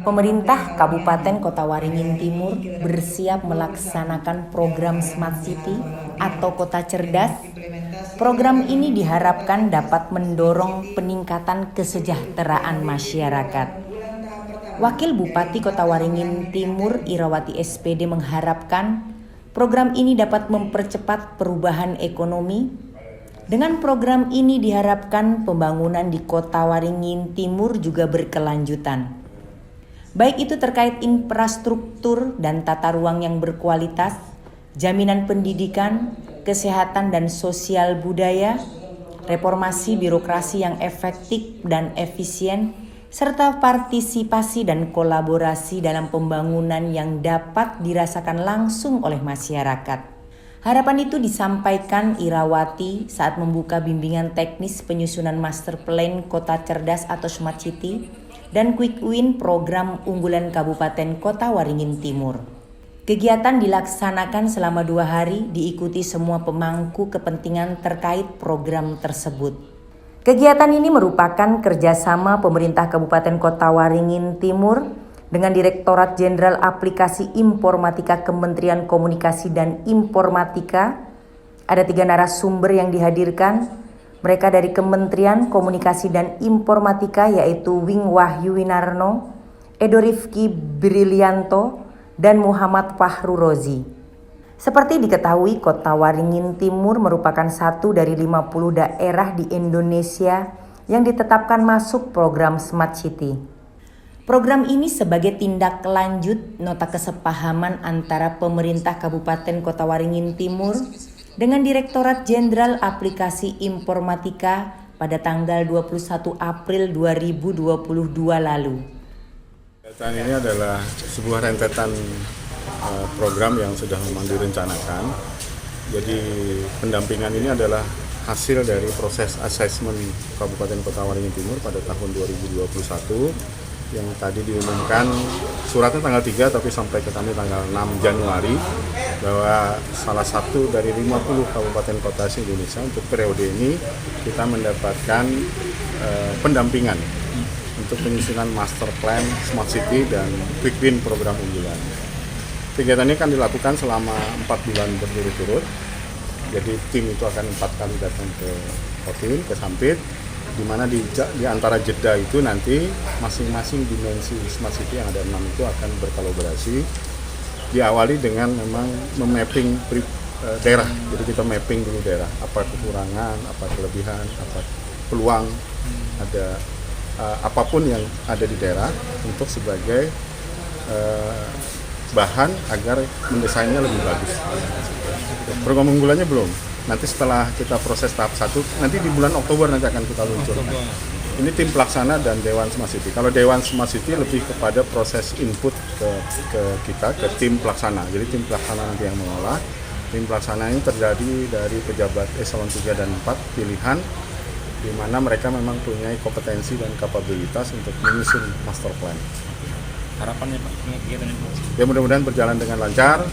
Pemerintah Kabupaten Kota Waringin Timur bersiap melaksanakan program Smart City atau Kota Cerdas. Program ini diharapkan dapat mendorong peningkatan kesejahteraan masyarakat. Wakil Bupati Kota Waringin Timur Irawati SPD mengharapkan program ini dapat mempercepat perubahan ekonomi. Dengan program ini diharapkan pembangunan di Kota Waringin Timur juga berkelanjutan. Baik itu terkait infrastruktur dan tata ruang yang berkualitas, jaminan pendidikan, kesehatan dan sosial budaya, reformasi birokrasi yang efektif dan efisien, serta partisipasi dan kolaborasi dalam pembangunan yang dapat dirasakan langsung oleh masyarakat. Harapan itu disampaikan Irawati saat membuka bimbingan teknis penyusunan Master Plan Kota Cerdas atau Smart City dan Quick Win program unggulan Kabupaten Kota Waringin Timur. Kegiatan dilaksanakan selama 2 hari, diikuti semua pemangku kepentingan terkait program tersebut. Kegiatan ini merupakan kerjasama pemerintah Kabupaten Kota Waringin Timur dengan Direktorat Jenderal Aplikasi Informatika Kementerian Komunikasi dan Informatika. Ada 3 narasumber yang dihadirkan. Mereka dari Kementerian Komunikasi dan Informatika yaitu Wing Wahyu Winarno, Edo Rifki Brilianto, dan Muhammad Fahru Rozi. Seperti diketahui, Kota Waringin Timur merupakan satu dari 50 daerah di Indonesia yang ditetapkan masuk program Smart City. Program ini sebagai tindak lanjut nota kesepahaman antara pemerintah Kabupaten Kota Waringin Timur dengan Direktorat Jenderal Aplikasi Informatika pada tanggal 21 April 2022 lalu. Kegiatan ini adalah sebuah rentetan program yang sudah memang direncanakan. Jadi pendampingan ini adalah hasil dari proses asesmen Kabupaten Kota Waringin Timur pada tahun 2021 yang tadi diumumkan suratnya tanggal 3 tapi sampai ke kami tanggal 6 Januari bahwa salah satu dari 50 kabupaten kota se-Indonesia untuk periode ini kita mendapatkan pendampingan untuk penyusunan master plan Smart City dan Quick Win program unggulan. Kegiatan ini akan dilakukan selama 4 bulan berturut-turut. Jadi tim itu akan 4 kali datang ke Kotin, ke Sampit, di mana di antara jeda itu nanti masing-masing dimensi Smart City yang ada 6 itu akan berkolaborasi. Diawali dengan memang memapping daerah, jadi kita mapping dulu daerah, apa kekurangan, apa kelebihan, apa peluang, ada apapun yang ada di daerah untuk sebagai bahan agar mendesainnya lebih bagus. Program unggulannya belum. Nanti setelah kita proses tahap 1, nanti di bulan Oktober nanti akan kita luncurkan. Ini tim pelaksana dan Dewan Smart City. Kalau Dewan Smart City lebih kepada proses input ke kita, ke tim pelaksana. Jadi tim pelaksana nanti yang mengolah. Tim pelaksana ini terdiri dari pejabat eselon 3 dan 4 pilihan, di mana mereka memang punya kompetensi dan kapabilitas untuk menyusun master plan. Harapannya Pak, kegiatan ini? Ya mudah-mudahan berjalan dengan lancar.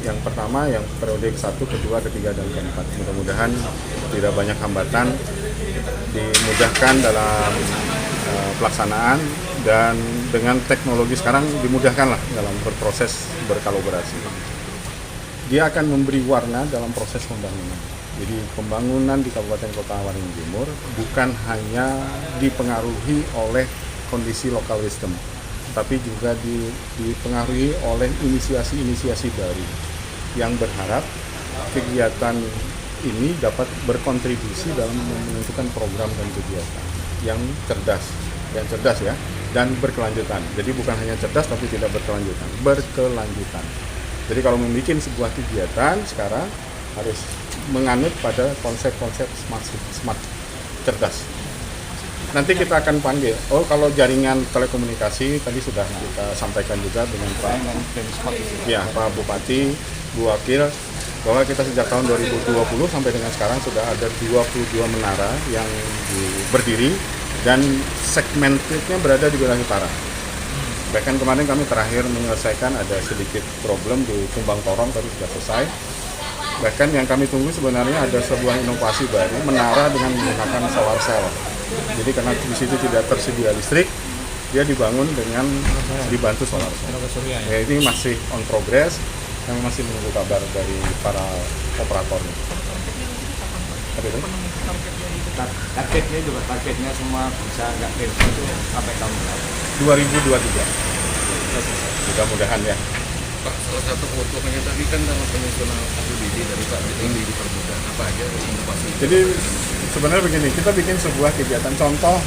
Yang pertama, yang periode ke-1, ke-2, ke-3, dan ke-4. Mudah-mudahan tidak banyak hambatan, dimudahkan dalam pelaksanaan, dan dengan teknologi sekarang dimudahkanlah dalam berproses berkolaborasi. Dia akan memberi warna dalam proses pembangunan. Jadi pembangunan di Kabupaten Kota Waringin Timur bukan hanya dipengaruhi oleh kondisi local wisdom, tapi juga dipengaruhi oleh inisiasi-inisiasi baru yang berharap kegiatan ini dapat berkontribusi dalam menentukan program dan kegiatan yang cerdas ya, dan berkelanjutan. Jadi bukan hanya cerdas tapi tidak berkelanjutan, berkelanjutan. Jadi kalau membuat sebuah kegiatan sekarang harus menganut pada konsep-konsep smart cerdas. Nanti kita akan panggil. Oh, kalau jaringan telekomunikasi tadi sudah kita sampaikan juga dengan Pak Bupati, Bu Wakil, bahwa kita sejak tahun 2020 sampai dengan sekarang sudah ada 22 menara yang berdiri dan segmentednya berada di wilayah utara. Bahkan kemarin kami terakhir menyelesaikan ada sedikit problem di Kumbang Torong, tadi sudah selesai. Bahkan yang kami tunggu sebenarnya ada sebuah inovasi baru, menara dengan menggunakan solar cell. Jadi karena di situ tidak tersedia listrik, dia dibangun dengan dibantu solar cell. Tenaga surya ya. Ya, ini masih on progress, kami masih menunggu kabar dari para operatornya. Apa itu? Targetnya juga semua bisa nggak clear itu sampai tahun berapa? 2023. Mudah-mudahan ya. Pak, salah satu keuntungannya tadi kan dalam penyusunan APBD dari Pak ini dipermudah apa aja inovasi. Jadi sebenarnya begini, kita bikin sebuah kegiatan contoh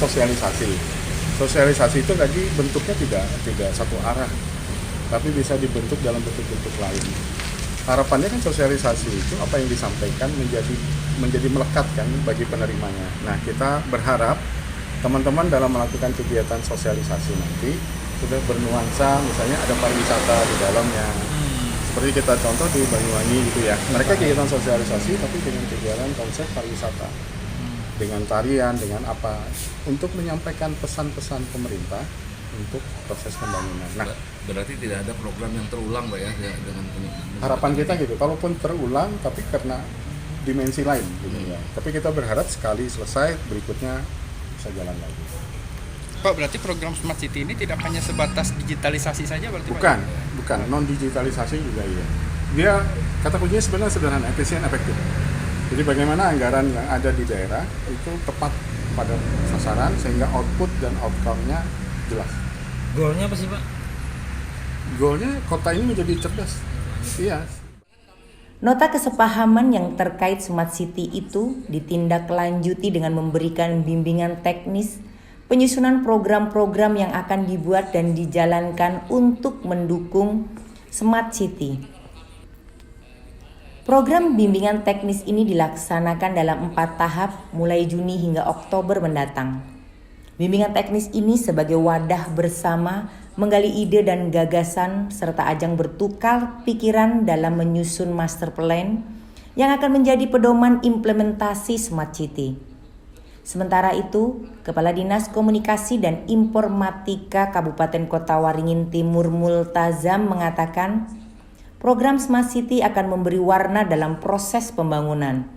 sosialisasi. Sosialisasi itu tadi bentuknya tidak satu arah, tapi bisa dibentuk dalam bentuk-bentuk lain. Harapannya kan sosialisasi itu apa yang disampaikan menjadi melekat kan bagi penerimanya. Nah, kita berharap teman-teman dalam melakukan kegiatan sosialisasi nanti sudah bernuansa, misalnya ada pariwisata di dalamnya. Seperti kita contoh di Banyuwangi gitu ya. Mereka kegiatan sosialisasi tapi dengan kegiatan konsep pariwisata. Dengan tarian, dengan apa, untuk menyampaikan pesan-pesan pemerintah untuk proses pembangunan. Nah, Berarti tidak ada program yang terulang Pak ya dengan harapan kita gitu, kalaupun terulang tapi karena dimensi lain gitu ya. Tapi kita berharap sekali selesai berikutnya bisa jalan lagi. Pak, berarti program Smart City ini tidak hanya sebatas digitalisasi saja berarti Bukan, Pak? bukan, non digitalisasi juga iya. Dia kata kuncinya sebenarnya sederhana, efisien, efektif. Jadi bagaimana anggaran yang ada di daerah itu tepat pada sasaran sehingga output dan outcome-nya jelas. Goalnya apa sih Pak? Goalnya kota ini menjadi cerdas. Iya. Nota kesepahaman yang terkait Smart City itu ditindaklanjuti dengan memberikan bimbingan teknis penyusunan program-program yang akan dibuat dan dijalankan untuk mendukung Smart City. Program bimbingan teknis ini dilaksanakan dalam 4 tahap mulai Juni hingga Oktober mendatang. Bimbingan teknis ini sebagai wadah bersama menggali ide dan gagasan serta ajang bertukar pikiran dalam menyusun master plan yang akan menjadi pedoman implementasi Smart City. Sementara itu, Kepala Dinas Komunikasi dan Informatika Kabupaten Kota Waringin Timur Multazam mengatakan, program Smart City akan memberi warna dalam proses pembangunan.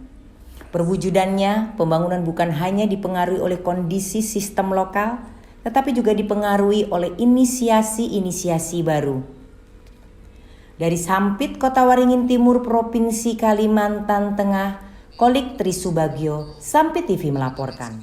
Perwujudannya, pembangunan bukan hanya dipengaruhi oleh kondisi sistem lokal, tetapi juga dipengaruhi oleh inisiasi-inisiasi baru. Dari Sampit, Kota Waringin Timur, Provinsi Kalimantan Tengah, Kolik Trisubagio, Sampit TV melaporkan.